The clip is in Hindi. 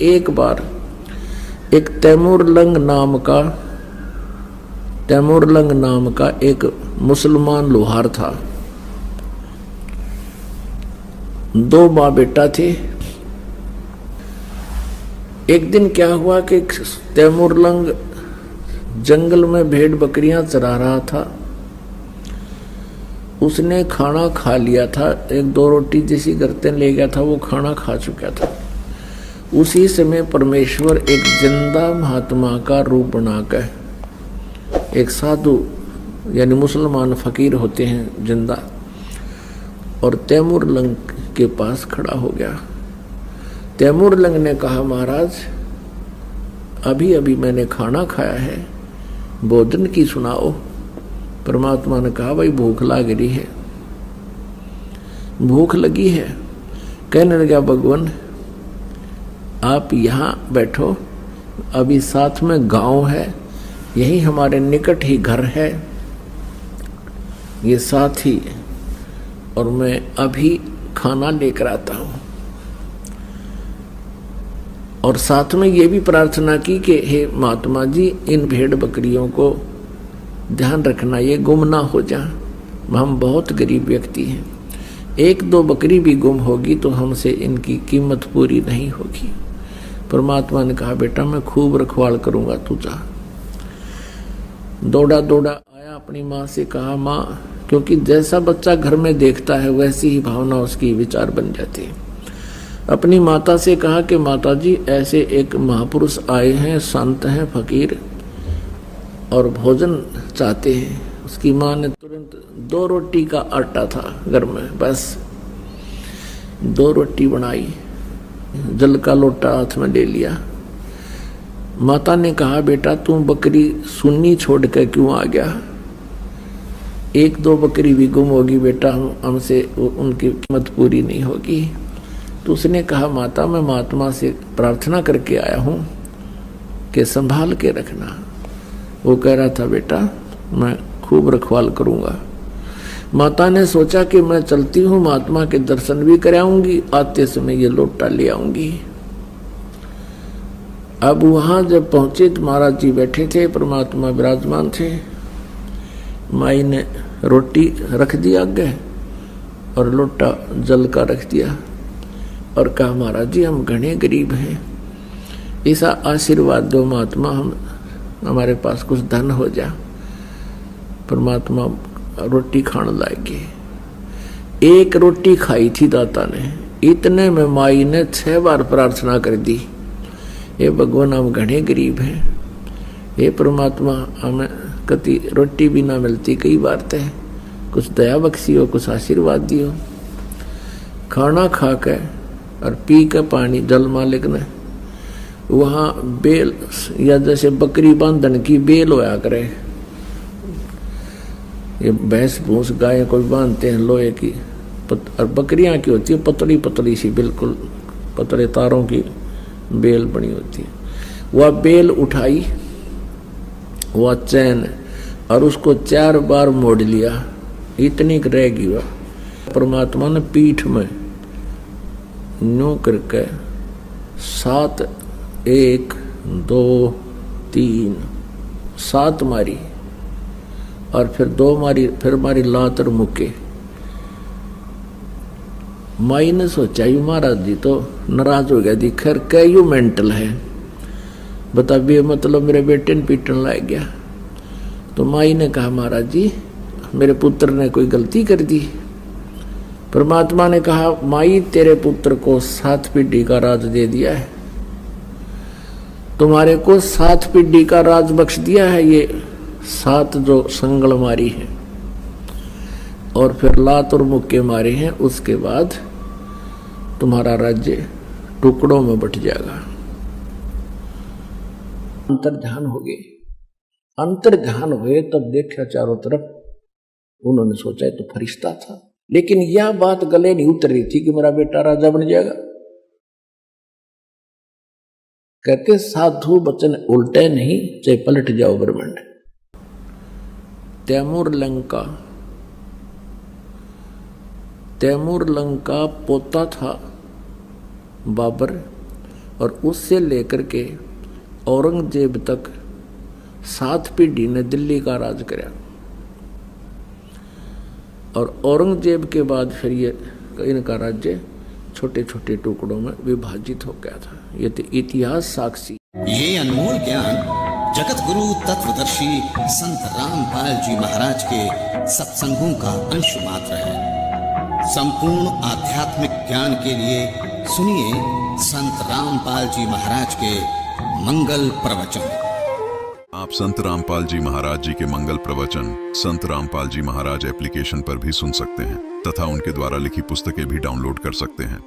एक बार एक तैमूरलंग नाम का एक मुसलमान लोहार था। दो माँ बेटा थे। एक दिन क्या हुआ कि तैमूरलंग जंगल में भेड़ बकरियां चरा रहा था। उसने खाना खा लिया था, एक दो रोटी जैसी गर्दन ले गया था, वो खाना खा चुका था। उसी समय परमेश्वर एक जिंदा महात्मा का रूप बनाकर, एक साधु यानी मुसलमान फकीर होते हैं जिंदा, और तैमूरलंग के पास खड़ा हो गया। तैमूरलंग ने कहा, महाराज अभी अभी मैंने खाना खाया है, भोजन की सुनाओ। परमात्मा ने कहा, भाई भूख लग रही है, भूख लगी है। कहने लगा, भगवान आप यहाँ बैठो, अभी साथ में गांव है, यही हमारे निकट ही घर है, ये साथ ही, और मैं अभी खाना लेकर आता हूँ। और साथ में ये भी प्रार्थना की कि हे महात्मा जी, इन भेड़ बकरियों को ध्यान रखना, ये गुम ना हो जाए, हम बहुत गरीब व्यक्ति हैं, एक दो बकरी भी गुम होगी तो हमसे इनकी कीमत पूरी नहीं होगी। परमात्मा ने कहा, बेटा मैं खूब रखवाल करूंगा, तू जा। दौड़ा दौड़ा आया, अपनी माँ से कहा, माँ, क्योंकि जैसा बच्चा घर में देखता है वैसी ही भावना उसकी विचार बन जाती है। अपनी माता से कहा कि माता जी, ऐसे एक महापुरुष आए हैं, संत हैं, फकीर, और भोजन चाहते हैं। उसकी माँ ने तुरंत 2 रोटी का आटा था घर में, बस 2 रोटी बनाई, जल का लोटा हाथ में ले लिया। माता ने कहा, बेटा तू बकरी सुन्नी छोड़ कर क्यों आ गया? एक दो बकरी भी गुम होगी बेटा, हमसे उनकी कीमत पूरी नहीं होगी। तो उसने कहा, माता मैं महात्मा से प्रार्थना करके आया हूँ कि संभाल के रखना। वो कह रहा था, बेटा मैं खूब रखवाल करूंगा। माता ने सोचा कि मैं चलती हूँ, महात्मा के दर्शन भी कराऊंगी, आते समय ये लोटा ले आऊंगी। अब वहां जब पहुंचे तो महाराज जी बैठे थे, परमात्मा विराजमान थे। माई ने रोटी रख दी आगे और लोटा जल का रख दिया और कहा, महाराज जी हम घने गरीब हैं, ऐसा आशीर्वाद दो महात्मा, हमारे पास कुछ धन हो जा। परमात्मा रोटी खाने लागे। एक रोटी खाई थी दाता ने, इतने में माई ने 6 बार प्रार्थना कर दी, हे भगवान हम घने गरीब हैं, हे परमात्मा हमें कति रोटी भी ना मिलती, कई बार ते कुछ दया बख्शियो, कुछ आशीर्वाद दियो। खाना खा के और पी के पानी जल मालिक ने वहाँ बेल, या जैसे बकरी बांधन की बेल होया करे, ये भैंस भूस गाय कोई बांधते हैं लोहे की, और बकरियां की होती है पतली पतली सी, बिल्कुल पतले तारों की बेल बनी होती है। वह बेल उठाई, वह चैन, और उसको 4 बार मोड़ लिया, इतनी रहेगी वह। परमात्मा ने पीठ में न्यू करके 7 1 2 3 7 मारी, और फिर 2 मारी, फिर मारी लात और मुक्के। माई ने सोचा, यू महाराज जी तो नाराज हो गया, दी खैर कई मेंटल है, बता भी मतलब मेरे बेटे ने पीटन लाग गया। तो माई ने कहा, महाराज जी मेरे पुत्र ने कोई गलती कर दी। परमात्मा ने कहा, माई तेरे पुत्र को 7 पीढ़ी का राज दे दिया है, तुम्हारे को 7 पीढ़ी का राज बख्श दिया है, ये 7 जो संगल मारी है और फिर लात और मुक्के मारे हैं, उसके बाद तुम्हारा राज्य टुकड़ों में बट जाएगा। अंतर्ध्यान हो गए, अंतर्ध्यान हुए तब देखा चारों तरफ, उन्होंने सोचा ये तो फरिश्ता था, लेकिन यह बात गले नहीं उतर रही थी कि मेरा बेटा राजा बन जाएगा। कहते साधु वचन उल्टे नहीं, चाहे पलट जाओ ब्रह्मांड। तैमूरलंग का पोता था बाबर, और उससे लेकर के औरंगजेब तक 7 पीढ़ी ने दिल्ली का राज कराया। और औरंगजेब के बाद फिर ये इनका राज्य छोटे छोटे टुकड़ों में विभाजित हो गया था। ये इतिहास साक्षी। ये अनमोल ज्ञान जगत गुरु तत्वदर्शी संत रामपाल जी महाराज के सत्संगों का अंश मात्र है। संपूर्ण आध्यात्मिक ज्ञान के लिए सुनिए संत रामपाल जी महाराज के मंगल प्रवचन। आप संत रामपाल जी महाराज जी के मंगल प्रवचन संत रामपाल जी महाराज एप्लीकेशन पर भी सुन सकते हैं तथा उनके द्वारा लिखी पुस्तकें भी डाउनलोड कर सकते हैं।